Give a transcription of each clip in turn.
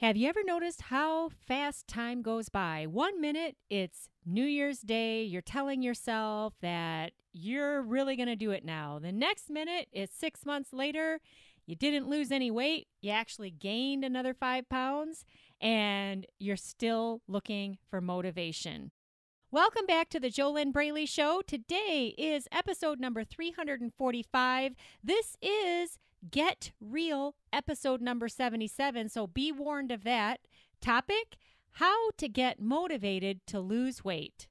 Have you ever noticed how fast time goes by? 1 minute, it's New Year's Day. You're telling yourself that you're really going to do it now. The next minute, it's 6 months later. You didn't lose any weight. You actually gained another 5 pounds, and you're still looking for motivation. Welcome back to the JoLynn Braley Show. Today is episode number 345. This is Get Real, episode number 77, so be warned of that. Topic: how to get motivated to lose weight.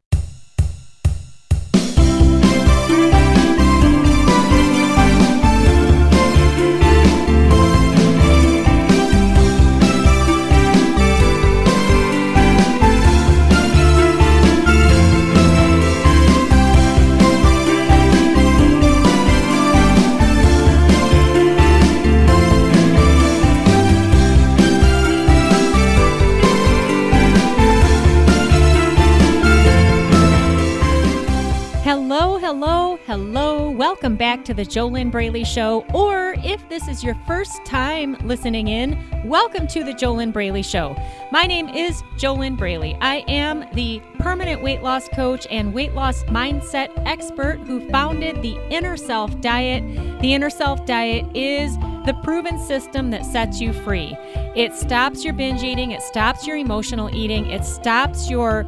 Hello. Welcome back to the JoLynn Braley Show, or if this is your first time listening in, welcome to the JoLynn Braley Show. My name is JoLynn Braley. I am the permanent weight loss coach and weight loss mindset expert who founded the Inner Self Diet. The Inner Self Diet is the proven system that sets you free. It stops your binge eating, it stops your emotional eating, it stops your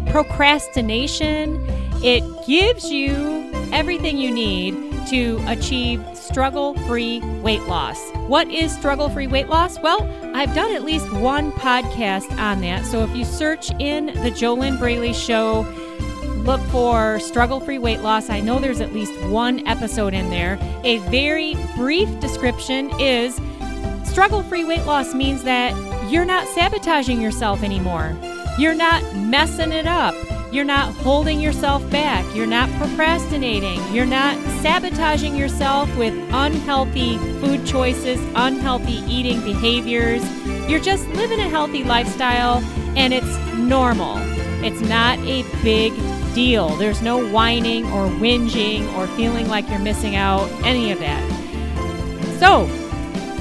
procrastination. It gives you everything you need to achieve struggle-free weight loss. What is struggle-free weight loss? Well, I've done at least one podcast on that. So if you search in the JoLynn Braley Show, look for struggle-free weight loss. I know there's at least one episode in there. A very brief description is struggle-free weight loss means that you're not sabotaging yourself anymore. You're not messing it up. You're not holding yourself back. You're not procrastinating. You're not sabotaging yourself with unhealthy food choices, unhealthy eating behaviors. You're just living a healthy lifestyle, and it's normal. It's not a big deal. There's no whining or whinging or feeling like you're missing out, any of that. So,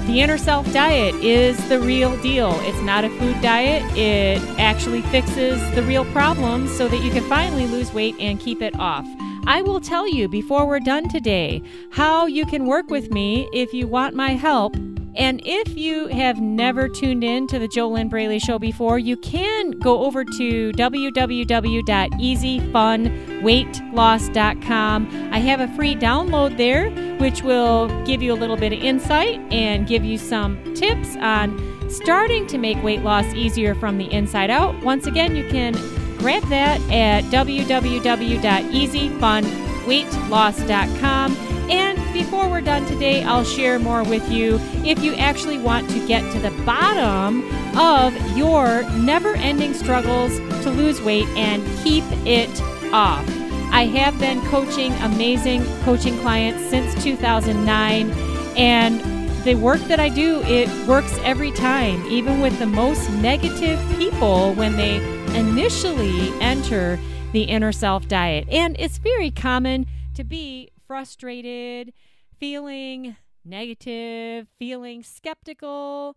the Inner Self Diet is the real deal. It's not a food diet. It actually fixes the real problems so that you can finally lose weight and keep it off. I will tell you before we're done today how you can work with me if you want my help. And if you have never tuned in to the JoLynn Braley Show before, you can go over to www.easyfunweightloss.com. I have a free download there, which will give you a little bit of insight and give you some tips on starting to make weight loss easier from the inside out. Once again, you can grab that at www.easyfunweightloss.com. And before we're done today, I'll share more with you if you actually want to get to the bottom of your never-ending struggles to lose weight and keep it off. I have been coaching amazing coaching clients since 2009, and the work that I do, it works every time, even with the most negative people when they initially enter the Inner Self Diet. And it's very common to be frustrated, feeling negative, feeling skeptical,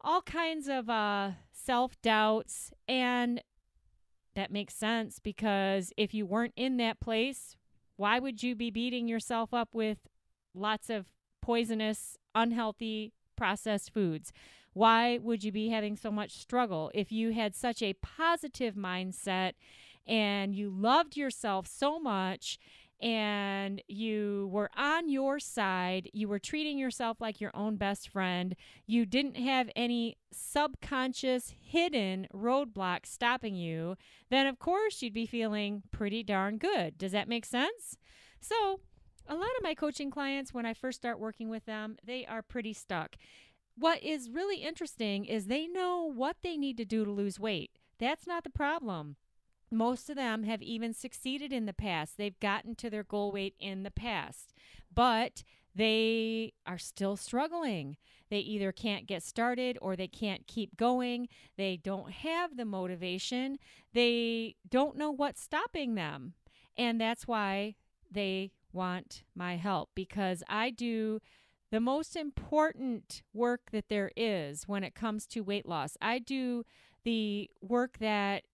all kinds of self-doubts. And that makes sense, because if you weren't in that place, why would you be beating yourself up with lots of poisonous, unhealthy, processed foods? Why would you be having so much struggle if you had such a positive mindset and you loved yourself so much and you were on your side, you were treating yourself like your own best friend, you didn't have any subconscious hidden roadblocks stopping you, then of course you'd be feeling pretty darn good. Does that make sense? So a lot of my coaching clients, when I first start working with them, they are pretty stuck. What is really interesting is they know what they need to do to lose weight. That's not the problem. Most of them have even succeeded in the past. They've gotten to their goal weight in the past, but they are still struggling. They either can't get started or they can't keep going. They don't have the motivation. They don't know what's stopping them. And that's why they want my help, because I do the most important work that there is when it comes to weight loss. I do the work that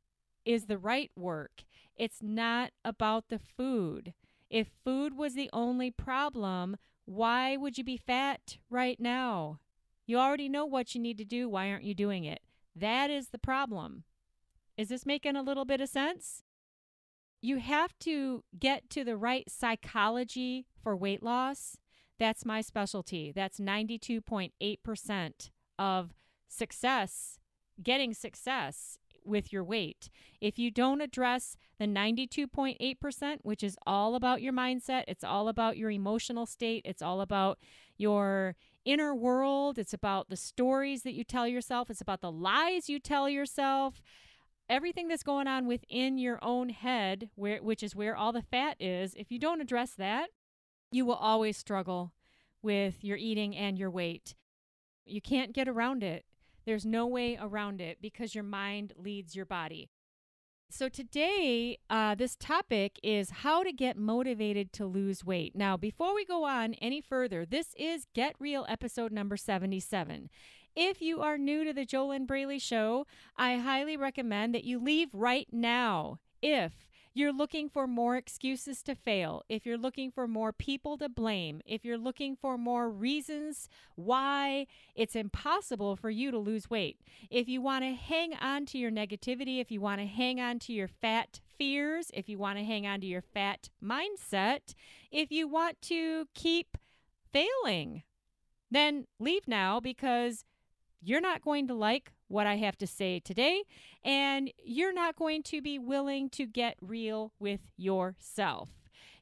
is the right work. It's not about the food. If food was the only problem, why would you be fat right now? You already know what you need to do. Why aren't you doing it? That is the problem. Is this making a little bit of sense? You have to get to the right psychology for weight loss. That's my specialty. That's 92.8% of success, getting success with your weight. If you don't address the 92.8%, which is all about your mindset, it's all about your emotional state, it's all about your inner world, it's about the stories that you tell yourself, it's about the lies you tell yourself, everything that's going on within your own head, which is where all the fat is. If you don't address that, you will always struggle with your eating and your weight. You can't get around it. There's no way around it because your mind leads your body. So today, this topic is how to get motivated to lose weight. Now, before we go on any further, this is Get Real episode number 77. If you are new to the JoLynn Braley Show, I highly recommend that you leave right now. If you're looking for more excuses to fail, if you're looking for more people to blame, if you're looking for more reasons why it's impossible for you to lose weight, if you want to hang on to your negativity, if you want to hang on to your fat fears, if you want to hang on to your fat mindset, if you want to keep failing, then leave now because you're not going to like what I have to say today, and you're not going to be willing to get real with yourself.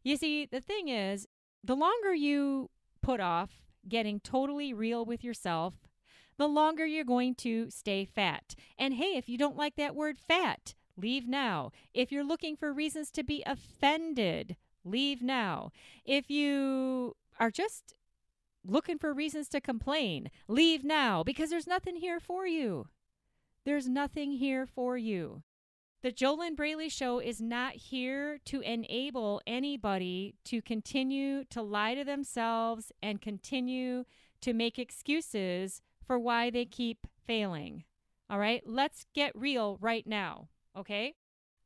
You see, the thing is, the longer you put off getting totally real with yourself, the longer you're going to stay fat. And hey, if you don't like that word fat, leave now. If you're looking for reasons to be offended, leave now. If you are just looking for reasons to complain, leave now because there's nothing here for you. There's nothing here for you. The JoLynn Braley Show is not here to enable anybody to continue to lie to themselves and continue to make excuses for why they keep failing. All right, let's get real right now, okay?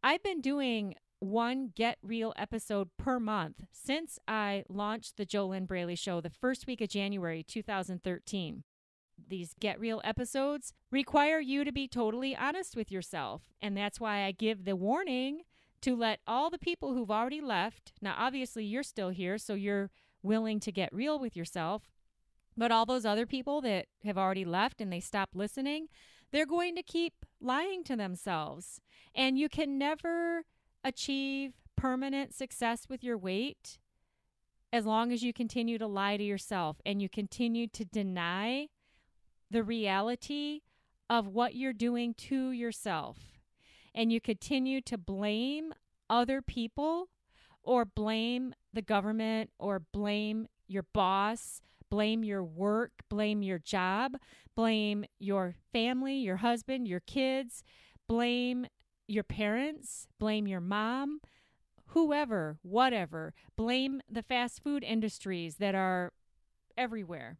I've been doing one Get Real episode per month since I launched the JoLynn Braley Show the first week of January 2013. These Get Real episodes require you to be totally honest with yourself, and that's why I give the warning to let all the people who've already left. Now, obviously, you're still here, so you're willing to get real with yourself, but all those other people that have already left and they stopped listening, they're going to keep lying to themselves, and you can never achieve permanent success with your weight as long as you continue to lie to yourself and you continue to deny the reality of what you're doing to yourself. And you continue to blame other people or blame the government or blame your boss, blame your work, blame your job, blame your family, your husband, your kids, blame your parents, blame your mom, whoever, whatever. Blame the fast food industries that are everywhere.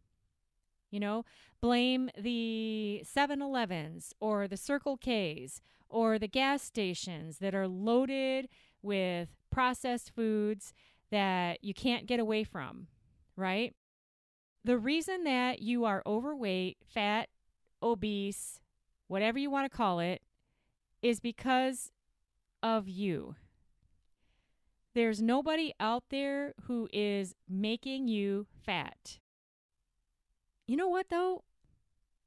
You know, blame the 7-Elevens or the Circle K's or the gas stations that are loaded with processed foods that you can't get away from, right? The reason that you are overweight, fat, obese, whatever you want to call it, is because of you. There's nobody out there who is making you fat. You know what, though?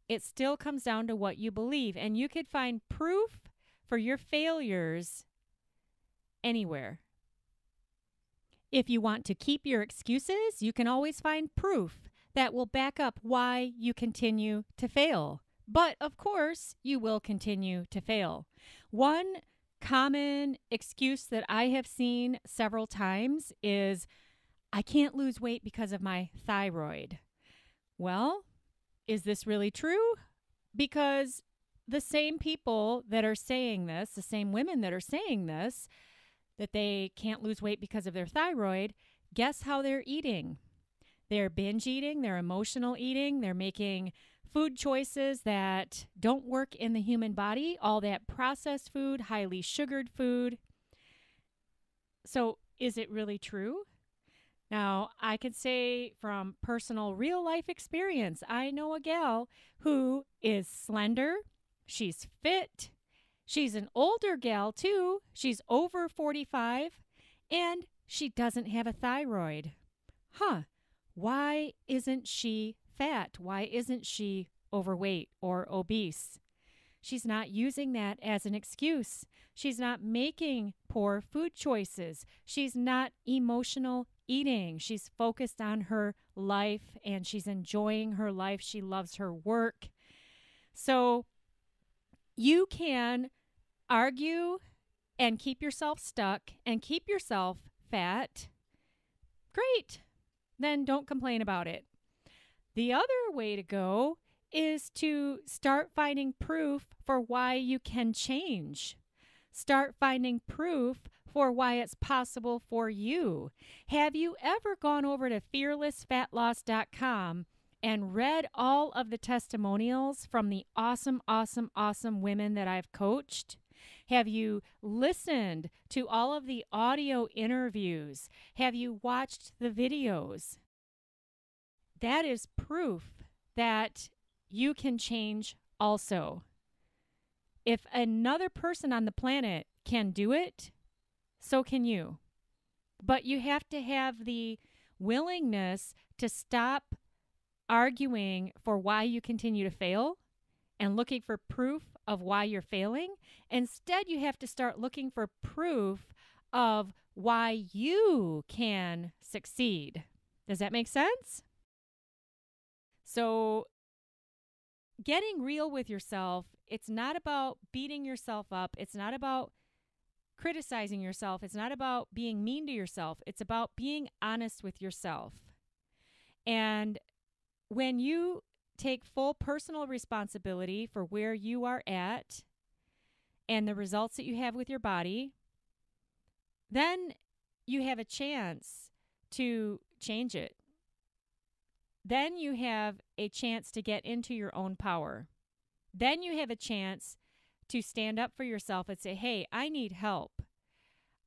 It still comes down to what you believe, and you could find proof for your failures anywhere. If you want to keep your excuses, you can always find proof that will back up why you continue to fail. But, of course, you will continue to fail. One common excuse that I have seen several times is, I can't lose weight because of my thyroid. Well, is this really true? Because the same people that are saying this, the same women that are saying this, that they can't lose weight because of their thyroid, guess how they're eating? They're binge eating, they're emotional eating, they're making food choices that don't work in the human body, all that processed food, highly sugared food. So, is it really true? Now, I can say from personal real life experience, I know a gal who is slender, she's fit, she's an older gal too, she's over 45, and she doesn't have a thyroid. Huh, why isn't she fat? Why isn't she overweight or obese? She's not using that as an excuse. She's not making poor food choices. She's not emotional eating. She's focused on her life and she's enjoying her life. She loves her work. So you can argue and keep yourself stuck and keep yourself fat. Great. Then don't complain about it. The other way to go is to start finding proof for why you can change. Start finding proof for why it's possible for you. Have you ever gone over to fearlessfatloss.com and read all of the testimonials from the awesome, awesome, awesome women that I've coached? Have you listened to all of the audio interviews? Have you watched the videos? That is proof that you can change also. If another person on the planet can do it, so can you. But you have to have the willingness to stop arguing for why you continue to fail and looking for proof of why you're failing. Instead, you have to start looking for proof of why you can succeed. Does that make sense? So, getting real with yourself, it's not about beating yourself up. It's not about criticizing yourself. It's not about being mean to yourself. It's about being honest with yourself. And when you take full personal responsibility for where you are at and the results that you have with your body, then you have a chance to change it. Then you have a chance to get into your own power. Then you have a chance to stand up for yourself and say, hey, I need help.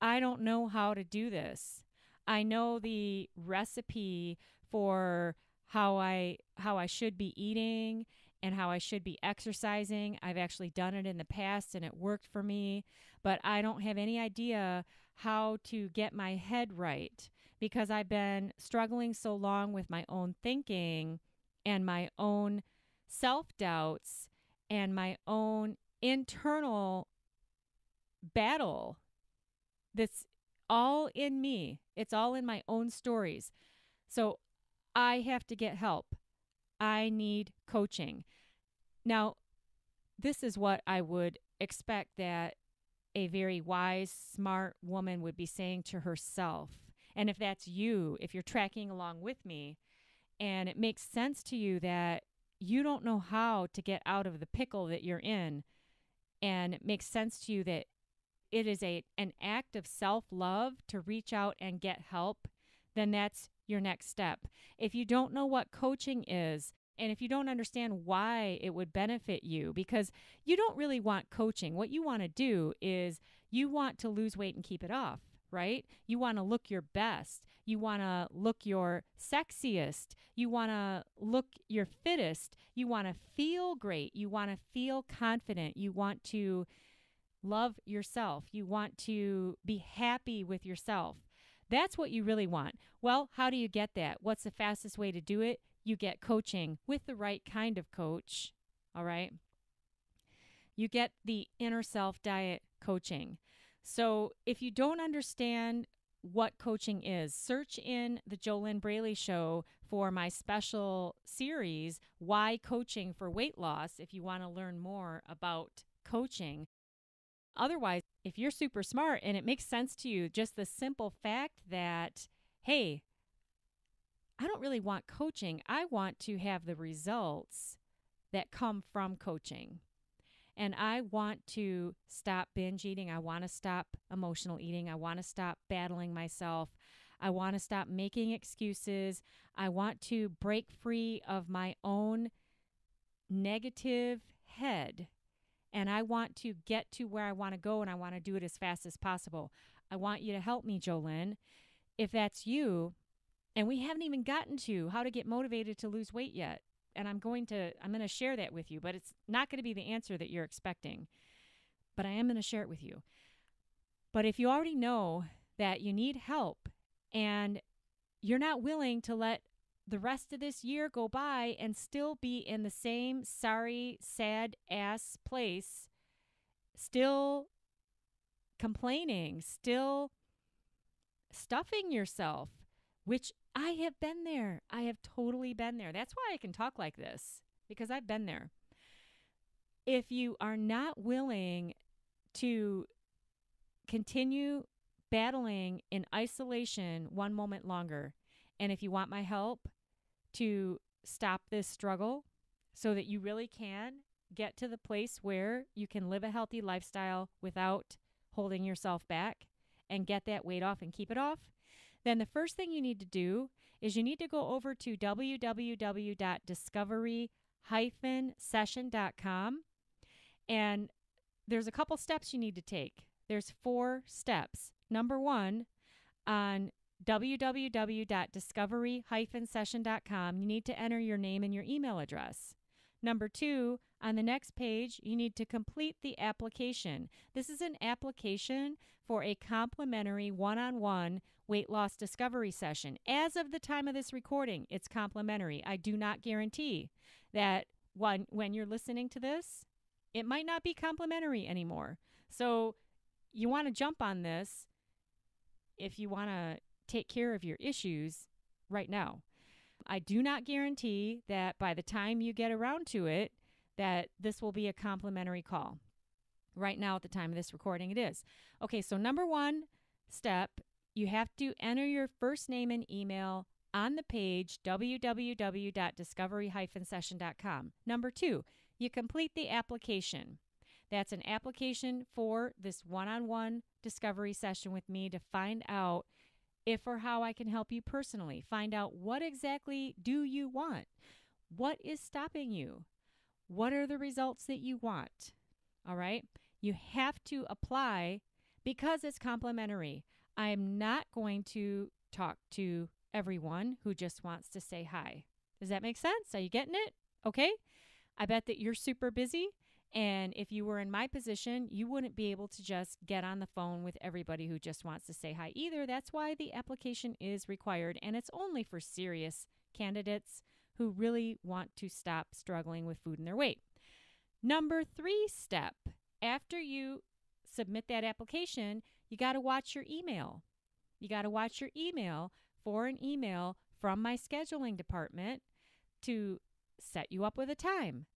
I don't know how to do this. I know the recipe for how I should be eating and how I should be exercising. I've actually done it in the past and it worked for me, but I don't have any idea how to get my head right because I've been struggling so long with my own thinking and my own self-doubts and my own internal battle that's all in me. It's all in my own stories. So I have to get help. I need coaching. Now, this is what I would expect that a very wise, smart woman would be saying to herself. And if that's you, if you're tracking along with me, and it makes sense to you that you don't know how to get out of the pickle that you're in, and it makes sense to you that it is an act of self-love to reach out and get help, then that's your next step. If you don't know what coaching is, and if you don't understand why it would benefit you, because you don't really want coaching. What you want to do is you want to lose weight and keep it off, right? You want to look your best. You want to look your sexiest. You want to look your fittest. You want to feel great. You want to feel confident. You want to love yourself. You want to be happy with yourself. That's what you really want. Well, how do you get that? What's the fastest way to do it? You get coaching with the right kind of coach, all right? You get the inner self diet coaching. So if you don't understand what coaching is, search in the JoLynn Braley Show for my special series, Why Coaching for Weight Loss, if you want to learn more about coaching. Otherwise, if you're super smart and it makes sense to you, just the simple fact that, hey, I don't really want coaching. I want to have the results that come from coaching. And I want to stop binge eating. I want to stop emotional eating. I want to stop battling myself. I want to stop making excuses. I want to break free of my own negative head. And I want to get to where I want to go, and I want to do it as fast as possible. I want you to help me, JoLynn. If that's you, and we haven't even gotten to how to get motivated to lose weight yet. And I'm going to share that with you, but it's not going to be the answer that you're expecting. But I am going to share it with you. But if you already know that you need help and you're not willing to let the rest of this year go by and still be in the same sorry, sad ass place, still complaining, still stuffing yourself, which I have been there. I have totally been there. That's why I can talk like this, because I've been there. If you are not willing to continue battling in isolation one moment longer, and if you want my help to stop this struggle so that you really can get to the place where you can live a healthy lifestyle without holding yourself back and get that weight off and keep it off, then the first thing you need to do is you need to go over to www.discovery-session.com, and there's a couple steps you need to take. There's 4 steps. Number 1, on www.discovery-session.com, you need to enter your name and your email address. Number 2, on the next page, you need to complete the application. This is an application for a complimentary one-on-one weight loss discovery session. As of the time of this recording, it's complimentary. I do not guarantee that when you're listening to this, it might not be complimentary anymore. So you want to jump on this if you want to take care of your issues right now. I do not guarantee that by the time you get around to it, that this will be a complimentary call. Right now, at the time of this recording, it is. Okay, so number 1 step, you have to enter your first name and email on the page www.discovery-session.com. Number 2, you complete the application. That's an application for this one-on-one discovery session with me to find out if or how I can help you personally. Find out what exactly do you want? What is stopping you? What are the results that you want? All right? You have to apply because it's complimentary. I'm not going to talk to everyone who just wants to say hi. Does that make sense? Are you getting it? Okay? I bet that you're super busy. And if you were in my position, you wouldn't be able to just get on the phone with everybody who just wants to say hi either. That's why the application is required. And it's only for serious candidates who really want to stop struggling with food and their weight. Number 3 step, after you submit that application, you got to watch your email. You got to watch your email for an email from my scheduling department to set you up with a time.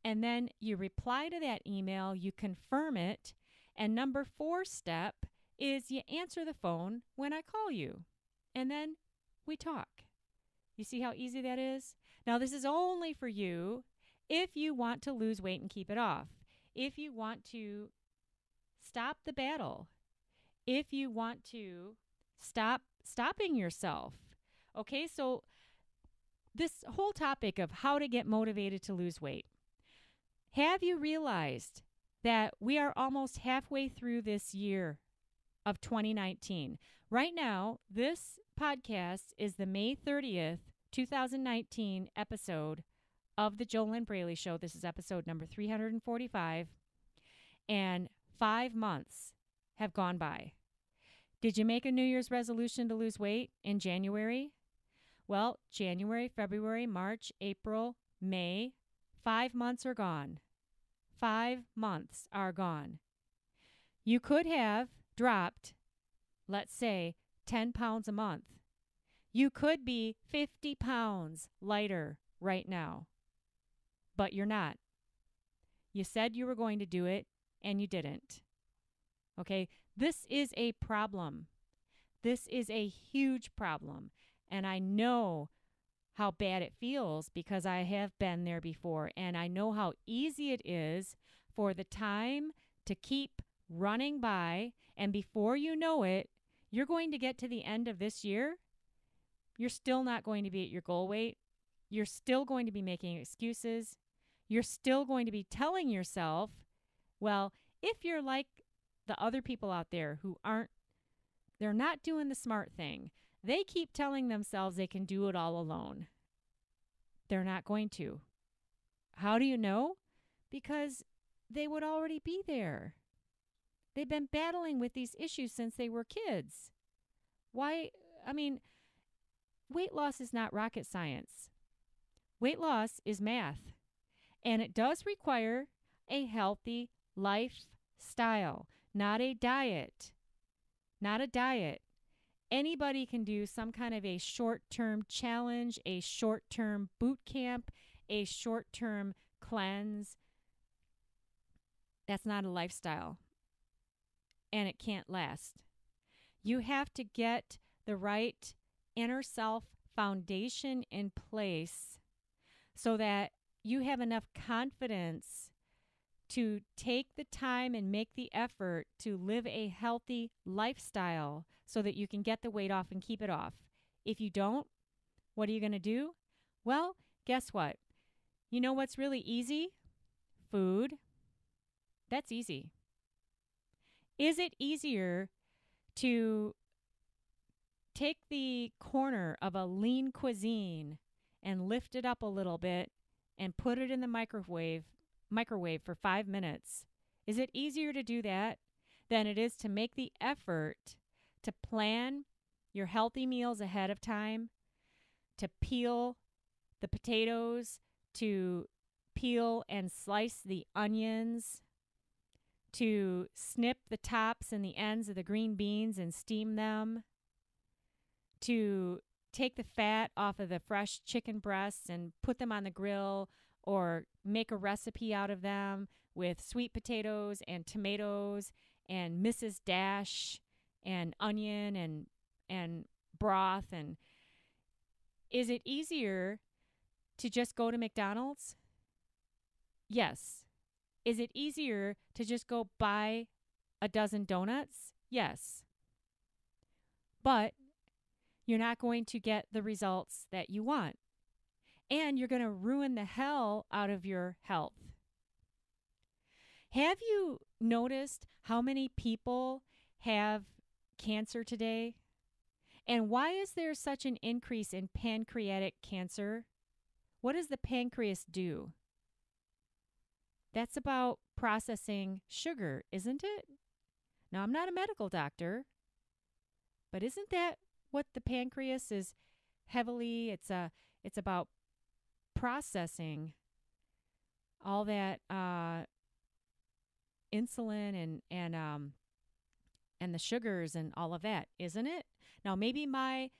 And then you reply to that email, you confirm it, and number 4 step is you answer the phone when I call you, and then we talk. You see how easy that is? Now, this is only for you if you want to lose weight and keep it off, if you want to stop the battle, if you want to stop stopping yourself. Okay, so this whole topic of how to get motivated to lose weight. Have you realized that we are almost halfway through this year of 2019? Right now, this podcast is the May 30th, 2019 episode of the JoLynn Braley Show. This is episode number 345, and 5 months have gone by. Did you make a New Year's resolution to lose weight in January? Well, January, February, March, April, May, 5 months are gone. 5 months are gone. You could have dropped, let's say, 10 pounds a month. You could be 50 pounds lighter right now, but you're not. You said you were going to do it, and you didn't. Okay, this is a problem. This is a huge problem, and I know how bad it feels because I have been there before, and I know how easy it is for the time to keep running by, and before you know it, you're going to get to the end of this year you're still not going to be at your goal weight. You're still going to be making excuses. You're still going to be telling yourself, well, if you're like the other people out there who they're not doing the smart thing. They keep telling themselves they can do it all alone. They're not going to. How do you know? Because they would already be there. They've been battling with these issues since they were kids. Why? I mean, weight loss is not rocket science. Weight loss is math. And it does require a healthy lifestyle, not a diet. Not a diet. Anybody can do some kind of a short-term challenge, a short-term boot camp, a short-term cleanse. That's not a lifestyle. And it can't last. You have to get the right inner self foundation in place so that you have enough confidence to take the time and make the effort to live a healthy lifestyle so that you can get the weight off and keep it off. If you don't, what are you going to do? Well, guess what? You know what's really easy? Food. That's easy. Is it easier to take the corner of a lean cuisine and lift it up a little bit and put it in the microwave for 5 minutes? Is it easier to do that than it is to make the effort to plan your healthy meals ahead of time, to peel the potatoes, to peel and slice the onions, to snip the tops and the ends of the green beans and steam them, to take the fat off of the fresh chicken breasts and put them on the grill, or make a recipe out of them with sweet potatoes and tomatoes and Mrs. Dash and onion and broth. And is it easier to just go to McDonald's? Yes. Is it easier to just go buy a dozen donuts? Yes. But you're not going to get the results that you want. And you're going to ruin the hell out of your health. Have you noticed how many people have cancer today? And why is there such an increase in pancreatic cancer? What does the pancreas do? That's about processing sugar, isn't it? Now, I'm not a medical doctor, but isn't that what the pancreas is heavily? It's about processing all that insulin and the sugars and all of that, isn't it? Now, maybe my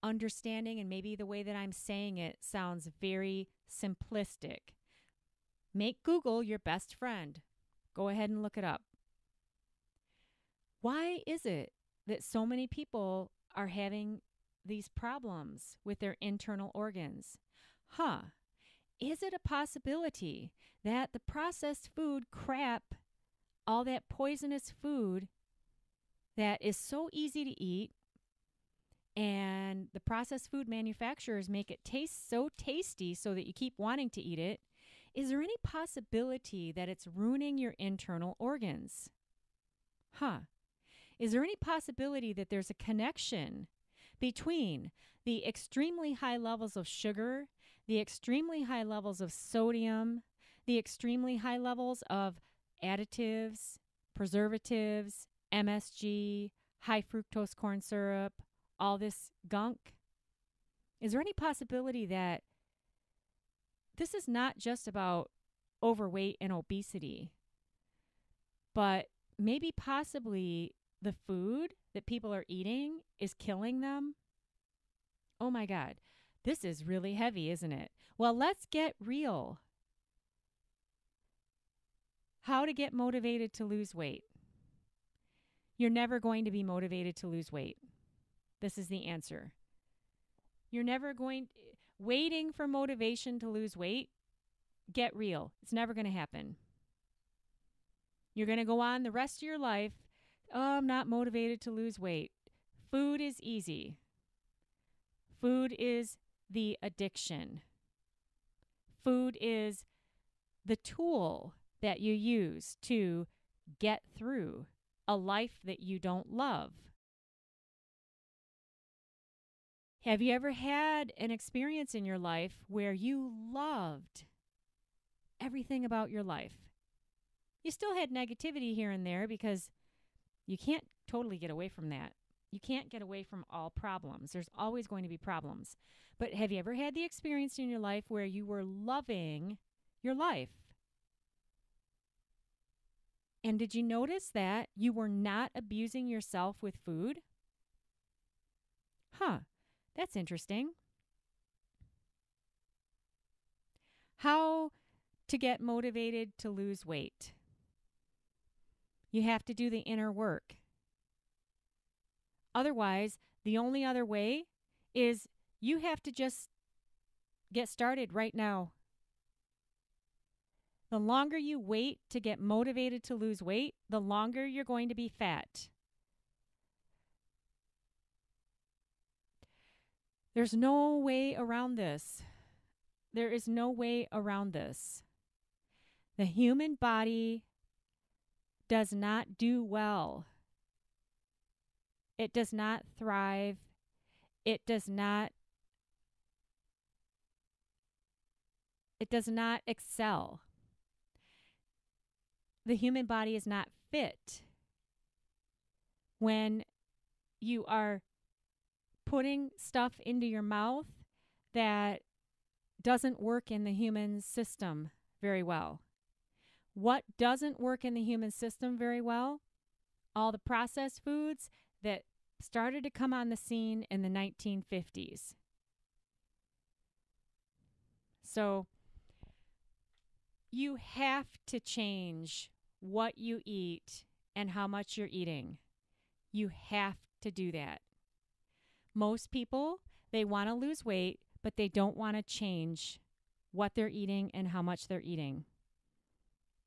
understanding and maybe the way that I'm saying it sounds very simplistic. Make Google your best friend. Go ahead and look it up. Why is it that so many people are having these problems with their internal organs? Is it a possibility that the processed food crap, all that poisonous food that is so easy to eat, and the processed food manufacturers make it taste so tasty so that you keep wanting to eat it, is there any possibility that it's ruining your internal organs? Is there any possibility that there's a connection between the extremely high levels of sugar, the extremely high levels of sodium, the extremely high levels of additives, preservatives, MSG, high fructose corn syrup, all this gunk? Is there any possibility that this is not just about overweight and obesity, but maybe possibly the food that people are eating is killing them? Oh my God, this is really heavy, isn't it? Well, let's get real. How to get motivated to lose weight. You're never going to be motivated to lose weight. This is the answer. You're never waiting for motivation to lose weight. Get real. It's never going to happen. You're going to go on the rest of your life, oh, I'm not motivated to lose weight. Food is easy. Food is the addiction. Food is the tool that you use to get through a life that you don't love. Have you ever had an experience in your life where you loved everything about your life? You still had negativity here and there because you can't totally get away from that. You can't get away from all problems. There's always going to be problems. But have you ever had the experience in your life where you were loving your life? And did you notice that you were not abusing yourself with food? That's interesting. How to get motivated to lose weight? You have to do the inner work. Otherwise, the only other way is you have to just get started right now. The longer you wait to get motivated to lose weight, the longer you're going to be fat. There's no way around this. There is no way around this. The human body does not do well. It does not thrive. It does not excel. The human body is not fit when you are putting stuff into your mouth that doesn't work in the human system very well. What doesn't work in the human system very well? All the processed foods that started to come on the scene in the 1950s. So you have to change what you eat and how much you're eating. You have to do that. Most people, they want to lose weight, but they don't want to change what they're eating and how much they're eating.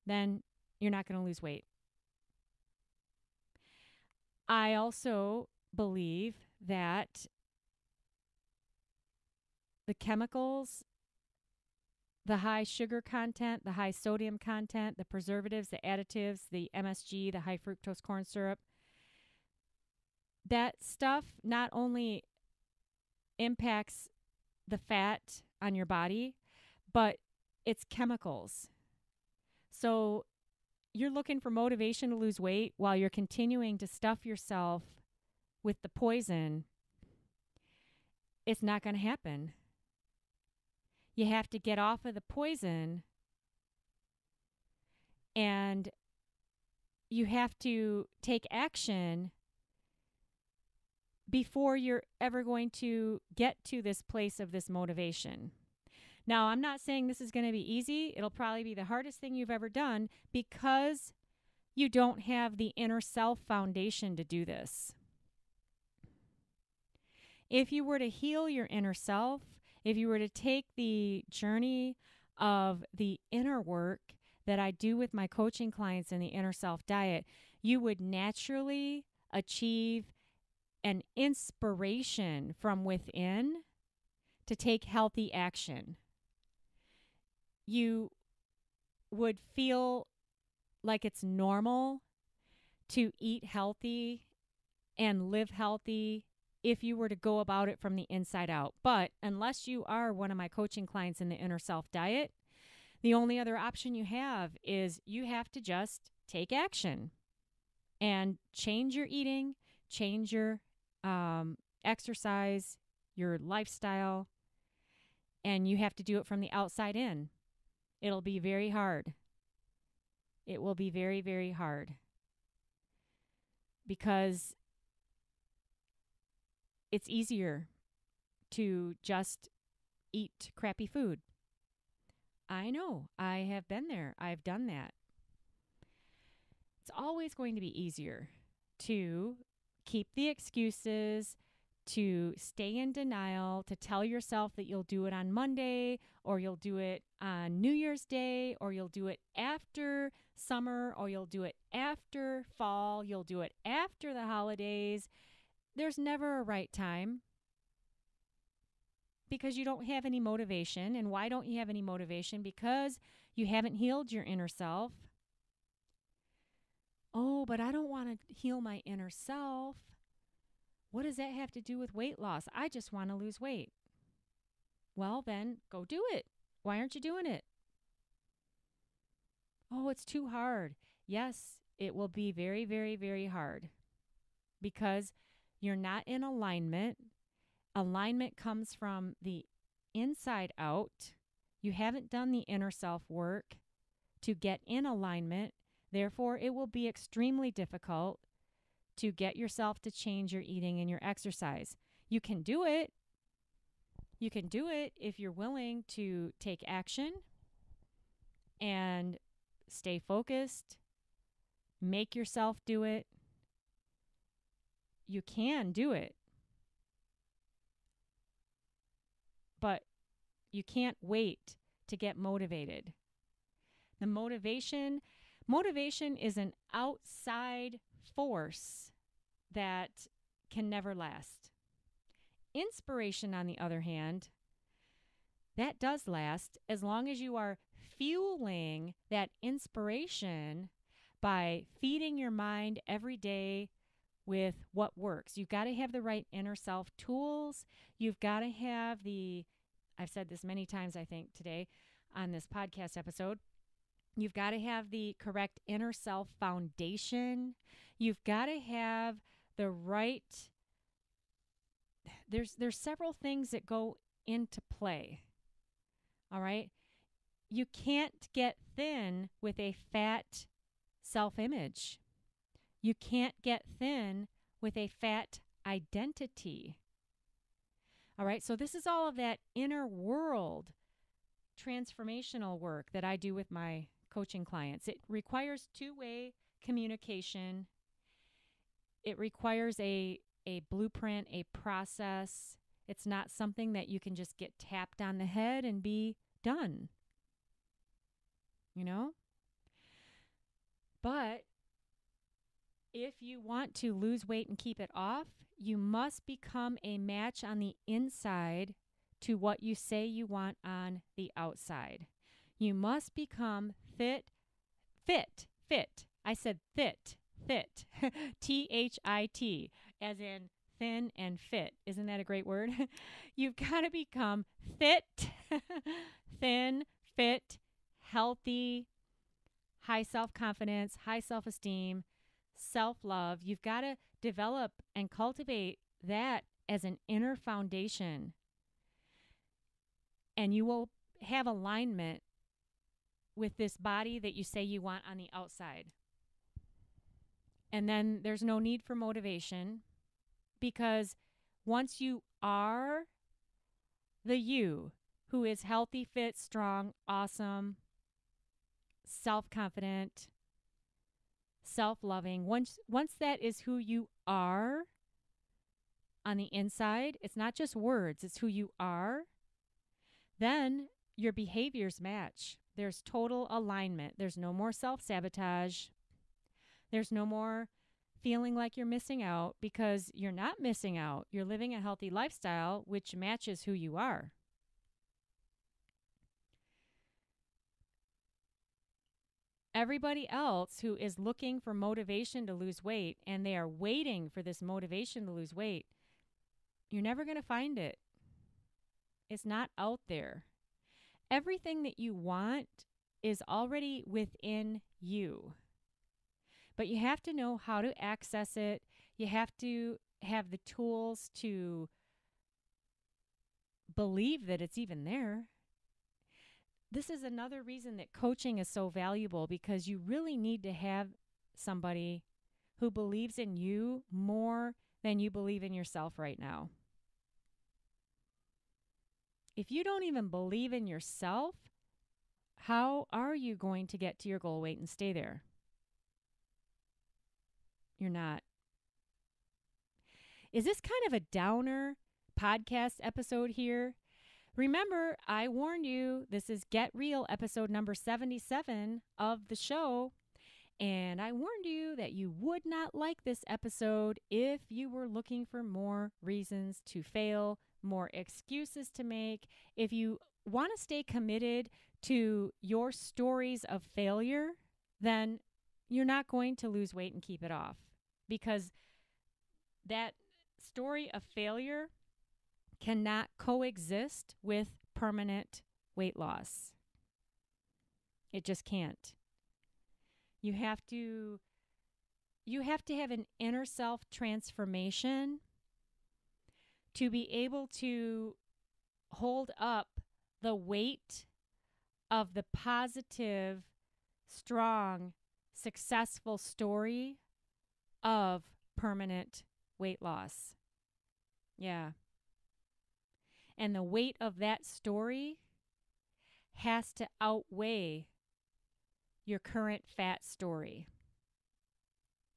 Then you're not going to lose weight. I also believe that the chemicals, the high sugar content, the high sodium content, the preservatives, the additives, the MSG, the high fructose corn syrup, that stuff not only impacts the fat on your body, but it's chemicals. So you're looking for motivation to lose weight while you're continuing to stuff yourself with the poison. It's not going to happen. You have to get off of the poison, and you have to take action before you're ever going to get to this place of this motivation. Now, I'm not saying this is going to be easy. It'll probably be the hardest thing you've ever done because you don't have the inner self foundation to do this. If you were to heal your inner self, if you were to take the journey of the inner work that I do with my coaching clients in the inner self diet, you would naturally achieve an inspiration from within to take healthy action. You would feel like it's normal to eat healthy and live healthy if you were to go about it from the inside out. But unless you are one of my coaching clients in the inner self diet, the only other option you have is you have to just take action and change your eating, change your exercise, your lifestyle, and you have to do it from the outside in. It'll be very hard. It will be very, very hard because it's easier to just eat crappy food. I know. I have been there. I've done that. It's always going to be easier to keep the excuses, to stay in denial, to tell yourself that you'll do it on Monday, or you'll do it on New Year's Day, or you'll do it after summer, or you'll do it after fall, you'll do it after the holidays. There's never a right time. Because you don't have any motivation. And why don't you have any motivation? Because you haven't healed your inner self. Oh, but I don't want to heal my inner self. What does that have to do with weight loss? I just want to lose weight. Well, then go do it. Why aren't you doing it? Oh, it's too hard. Yes, it will be very, very, very hard because you're not in alignment. Alignment comes from the inside out. You haven't done the inner self work to get in alignment. Therefore, it will be extremely difficult to get yourself to change your eating and your exercise. You can do it. You can do it if you're willing to take action and stay focused. Make yourself do it. You can do it. But you can't wait to get motivated. The motivation is an outside force that can never last. Inspiration, on the other hand, that does last as long as you are fueling that inspiration by feeding your mind every day with what works. You've got to have the right inner self tools. You've got to have I've said this many times, I think, today on this podcast episode. You've got to have the correct inner self foundation. You've got to have the right, there's several things that go into play. All right? You can't get thin with a fat self-image. You can't get thin with a fat identity. All right? So this is all of that inner world transformational work that I do with my coaching clients. It requires two-way communication. It requires a blueprint, a process. It's not something that you can just get tapped on the head and be done. You know? But if you want to lose weight and keep it off, you must become a match on the inside to what you say you want on the outside. You must become fit. I said fit. T-H-I-T, as in thin and fit. Isn't that a great word? You've got to become fit, thin, fit, healthy, high self-confidence, high self-esteem, self-love. You've got to develop and cultivate that as an inner foundation. And you will have alignment with this body that you say you want on the outside. And then there's no need for motivation, because once you are the you who is healthy, fit, strong, awesome, self-confident, self-loving, once that is who you are on the inside, it's not just words, it's who you are, then your behaviors match. There's total alignment. There's no more self-sabotage. There's no more feeling like you're missing out, because you're not missing out. You're living a healthy lifestyle which matches who you are. Everybody else who is looking for motivation to lose weight, and they are waiting for this motivation to lose weight, you're never going to find it. It's not out there. Everything that you want is already within you. But you have to know how to access it. You have to have the tools to believe that it's even there. This is another reason that coaching is so valuable, because you really need to have somebody who believes in you more than you believe in yourself right now. If you don't even believe in yourself, how are you going to get to your goal weight and stay there? You're not. Is this kind of a downer podcast episode here? Remember, I warned you, this is Get Real episode number 77 of the show. And I warned you that you would not like this episode if you were looking for more reasons to fail, more excuses to make, if you want to stay committed to your stories of failure, then you're not going to lose weight and keep it off, because that story of failure cannot coexist with permanent weight loss. It just can't. You have to have an inner self transformation to be able to hold up the weight of the positive, strong, successful story of permanent weight loss. Yeah. And the weight of that story has to outweigh your current fat story,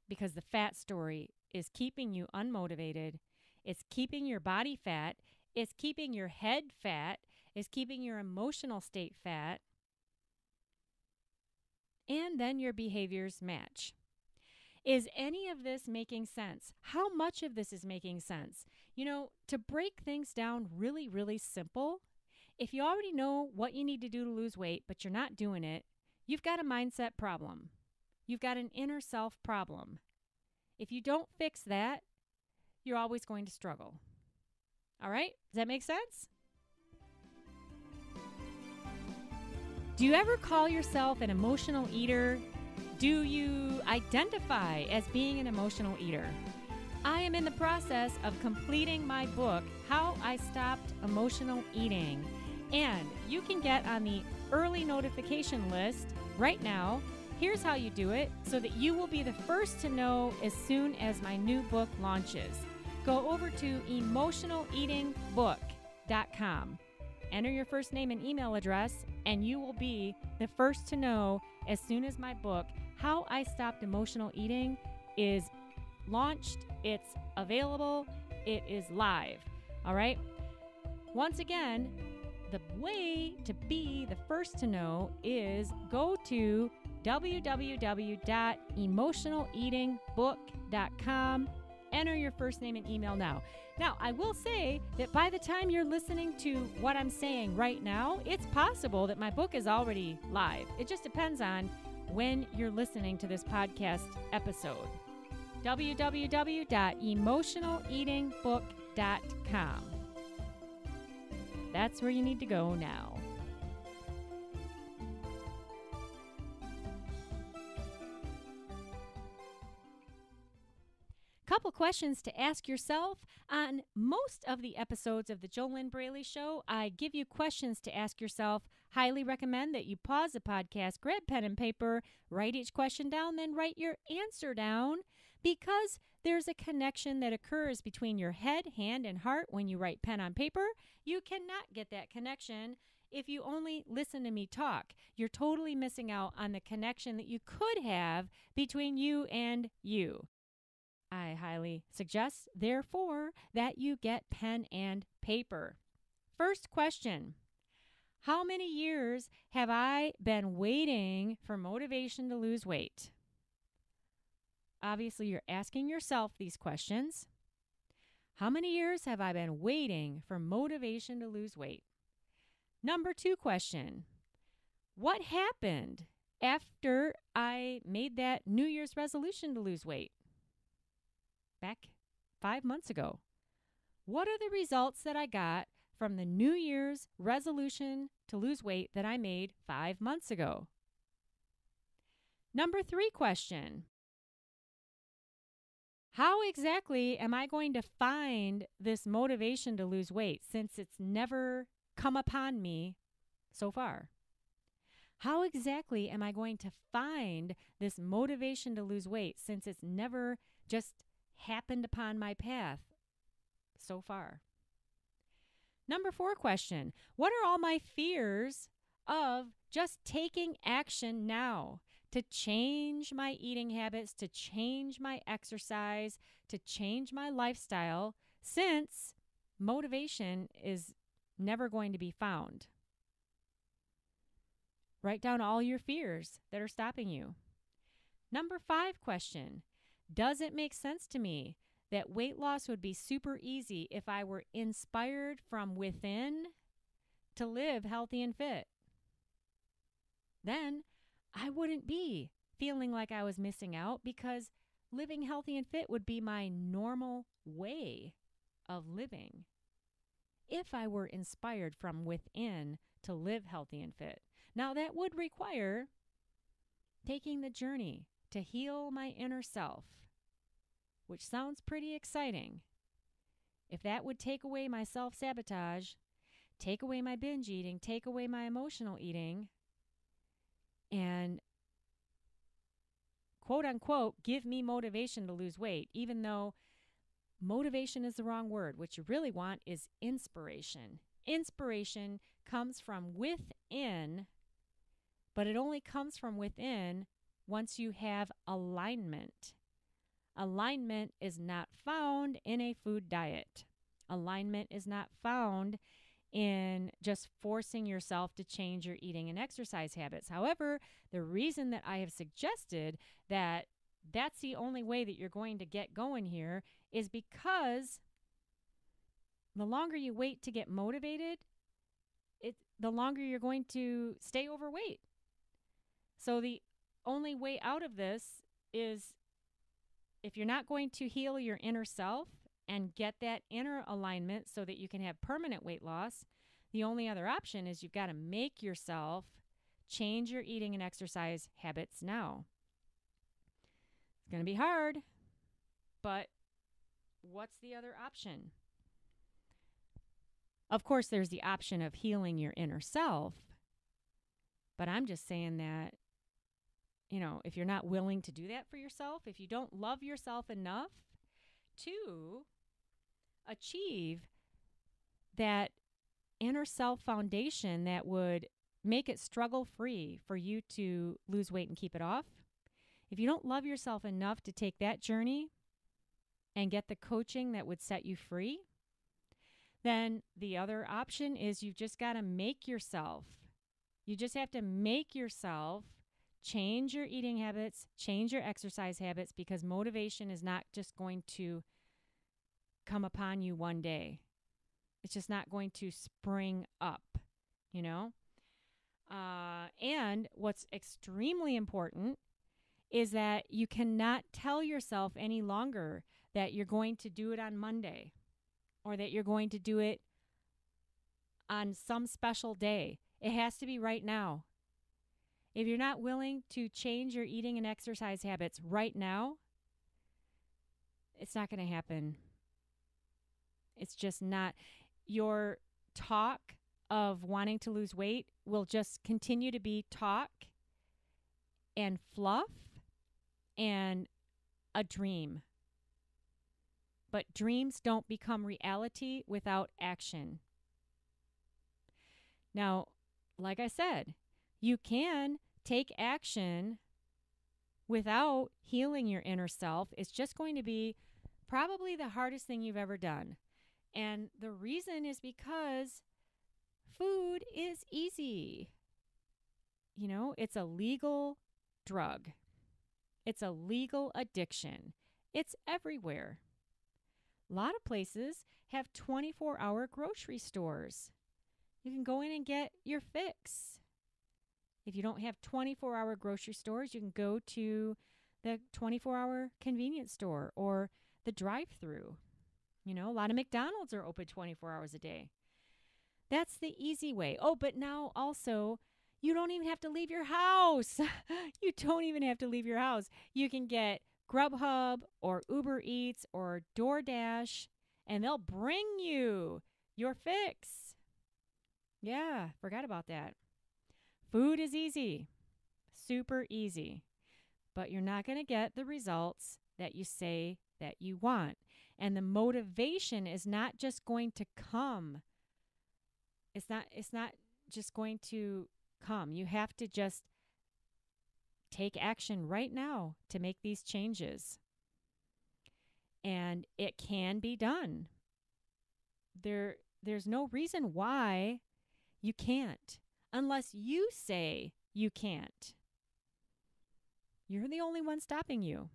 because the fat story is keeping you unmotivated. It's keeping your body fat. It's keeping your head fat. It's keeping your emotional state fat. And then your behaviors match. Is any of this making sense? How much of this is making sense? You know, to break things down really, really simple, if you already know what you need to do to lose weight, but you're not doing it, you've got a mindset problem. You've got an inner self problem. If you don't fix that, you're always going to struggle. All right? Does that make sense? Do you ever call yourself an emotional eater? Do you identify as being an emotional eater? I am in the process of completing my book, How I Stopped Emotional Eating. And you can get on the early notification list right now. Here's how you do it so that you will be the first to know as soon as my new book launches. Go over to emotionaleatingbook.com. Enter your first name and email address, and you will be the first to know as soon as my book, How I Stopped Emotional Eating, is launched, it's available, it is live. All right? Once again, the way to be the first to know is go to www.emotionaleatingbook.com. Enter your first name and email now. Now, I will say that by the time you're listening to what I'm saying right now, it's possible that my book is already live. It just depends on when you're listening to this podcast episode. www.emotionaleatingbook.com. That's where you need to go now. Couple questions to ask yourself. On most of the episodes of the JoLynn Braley Show, I give you questions to ask yourself. Highly recommend that you pause the podcast, grab pen and paper, write each question down, then write your answer down, because there's a connection that occurs between your head, hand, and heart when you write pen on paper. You cannot get that connection if you only listen to me talk. You're totally missing out on the connection that you could have between you and you. I highly suggest, therefore, that you get pen and paper. First question: how many years have I been waiting for motivation to lose weight? Obviously, you're asking yourself these questions. How many years have I been waiting for motivation to lose weight? Number 2 question: what happened after I made that New Year's resolution to lose weight? Back 5 months ago. What are the results that I got from the New Year's resolution to lose weight that I made 5 months ago? Number 3 question: how exactly am I going to find this motivation to lose weight, since it's never come upon me so far? How exactly am I going to find this motivation to lose weight, since it's never just happened upon my path so far? Number 4 question: what are all my fears of just taking action now to change my eating habits, to change my exercise, to change my lifestyle, since motivation is never going to be found? Write down all your fears that are stopping you. Number 5 question: does it make sense to me that weight loss would be super easy if I were inspired from within to live healthy and fit. Then I wouldn't be feeling like I was missing out, because living healthy and fit would be my normal way of living if I were inspired from within to live healthy and fit. Now, that would require taking the journey to heal my inner self, which sounds pretty exciting. If that would take away my self-sabotage, take away my binge eating, take away my emotional eating, and quote unquote, give me motivation to lose weight, even though motivation is the wrong word. What you really want is inspiration. Inspiration comes from within, but it only comes from within once you have alignment. Alignment is not found in a food diet. Alignment is not found in just forcing yourself to change your eating and exercise habits. However, the reason that I have suggested that that's the only way that you're going to get going here is because the longer you wait to get motivated, the longer you're going to stay overweight. So the only way out of this is, if you're not going to heal your inner self and get that inner alignment so that you can have permanent weight loss, the only other option is you've got to make yourself change your eating and exercise habits now. It's going to be hard, but what's the other option? Of course, there's the option of healing your inner self, but I'm just saying that, if you're not willing to do that for yourself, if you don't love yourself enough to achieve that inner self foundation that would make it struggle-free for you to lose weight and keep it off, if you don't love yourself enough to take that journey and get the coaching that would set you free, then the other option is you've just got to make yourself. You just have to make yourself change your eating habits, change your exercise habits, because motivation is not just going to come upon you one day. It's just not going to spring up, And what's extremely important is that you cannot tell yourself any longer that you're going to do it on Monday or that you're going to do it on some special day. It has to be right now. If you're not willing to change your eating and exercise habits right now, it's not going to happen. It's just not. Your talk of wanting to lose weight will just continue to be talk and fluff and a dream. But dreams don't become reality without action. Now, like I said, you can take action without healing your inner self. It's just going to be probably the hardest thing you've ever done. And the reason is because food is easy. It's a legal drug. It's a legal addiction. It's everywhere. A lot of places have 24-hour grocery stores. You can go in and get your fix. If you don't have 24-hour grocery stores, you can go to the 24-hour convenience store or the drive-through. A lot of McDonald's are open 24 hours a day. That's the easy way. Oh, but now also, you don't even have to leave your house. You don't even have to leave your house. You can get Grubhub or Uber Eats or DoorDash, and they'll bring you your fix. Yeah, forgot about that. Food is easy, super easy, but you're not going to get the results that you say that you want. And the motivation is not just going to come. It's not just going to come. You have to just take action right now to make these changes. And it can be done. There's no reason why you can't, unless you say you can't. You're the only one stopping you.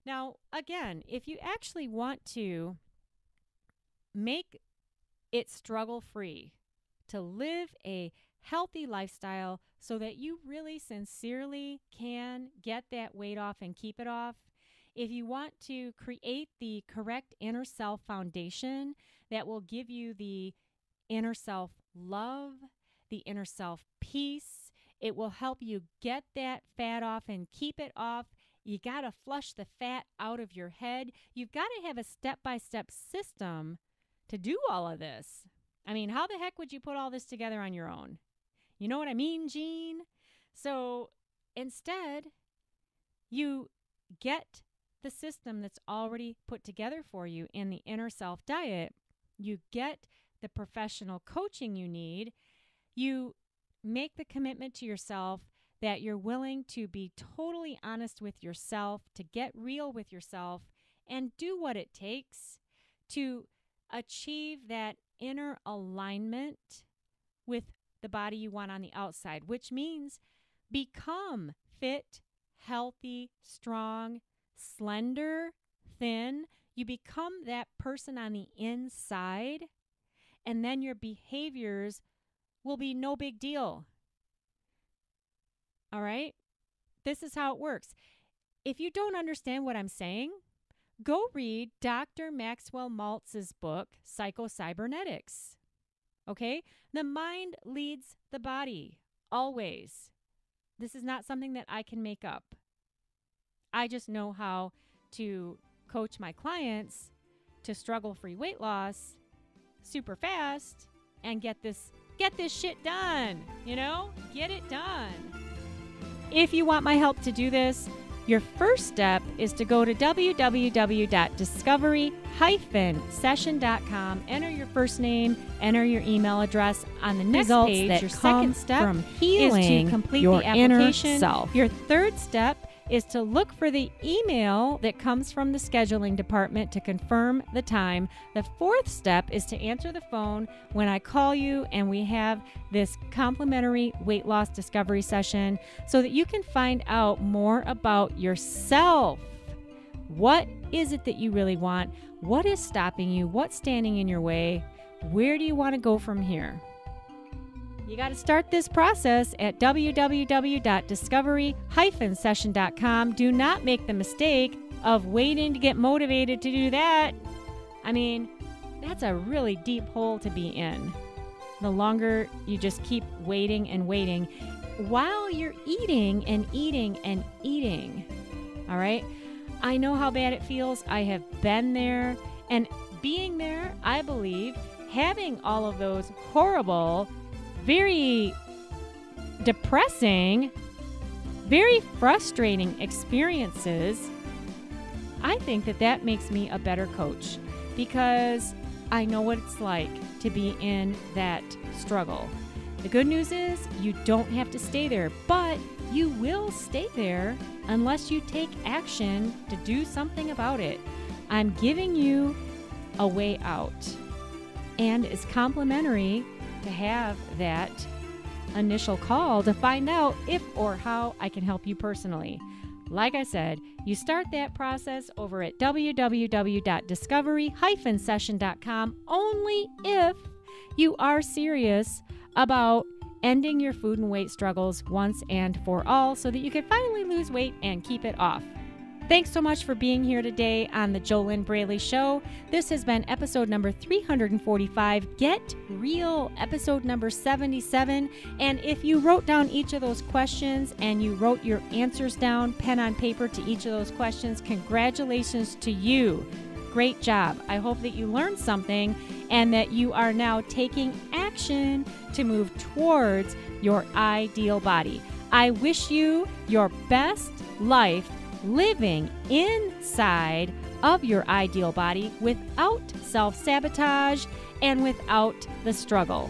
Now, again, if you actually want to make it struggle-free, to live a healthy lifestyle so that you really sincerely can get that weight off and keep it off, if you want to create the correct inner self foundation that will give you the inner self love, the inner self peace, it will help you get that fat off and keep it off. You got to flush the fat out of your head. You've got to have a step-by-step system to do all of this. I mean, how the heck would you put all this together on your own? You know what I mean, Jean? So instead, you get the system that's already put together for you in the inner self diet. You get the professional coaching you need. You make the commitment to yourself that you're willing to be totally honest with yourself, to get real with yourself, and do what it takes to achieve that inner alignment with the body you want on the outside, which means become fit, healthy, strong, slender, thin. You become that person on the inside, and then your behaviors will be no big deal. All right? This is how it works. If you don't understand what I'm saying, go read Dr. Maxwell Maltz's book, Psycho-Cybernetics. Okay? The mind leads the body, always. This is not something that I can make up. I just know how to coach my clients to struggle-free weight loss super fast and get this shit done, you know? Get it done. If you want my help to do this, your first step is to go to www.discovery-session.com, enter your first name, enter your email address. On the next page, your second step is to complete the application. Your third step is to look for the email that comes from the scheduling department to confirm the time. The fourth step is to answer the phone when I call you and we have this complimentary weight loss discovery session so that you can find out more about yourself. What is it that you really want? What is stopping you? What's standing in your way? Where do you want to go from here? You got to start this process at www.discovery-session.com. Do not make the mistake of waiting to get motivated to do that. I mean, that's a really deep hole to be in. The longer you just keep waiting and waiting while you're eating and eating and eating. All right? I know how bad it feels. I have been there. And being there, I believe, having all of those horrible, very depressing, very frustrating experiences, I think that makes me a better coach because I know what it's like to be in that struggle. The good news is you don't have to stay there, but you will stay there unless you take action to do something about it. I'm giving you a way out, and it's complimentary to have that initial call to find out if or how I can help you personally. Like I said, you start that process over at www.discovery-session.com only if you are serious about ending your food and weight struggles once and for all so that you can finally lose weight and keep it off. Thanks so much for being here today on the JoLynn Braley Show. This has been episode number 345, Get Real, episode number 77. And if you wrote down each of those questions and you wrote your answers down, pen on paper to each of those questions, congratulations to you. Great job. I hope that you learned something and that you are now taking action to move towards your ideal body. I wish you your best life living inside of your ideal body without self-sabotage and without the struggle.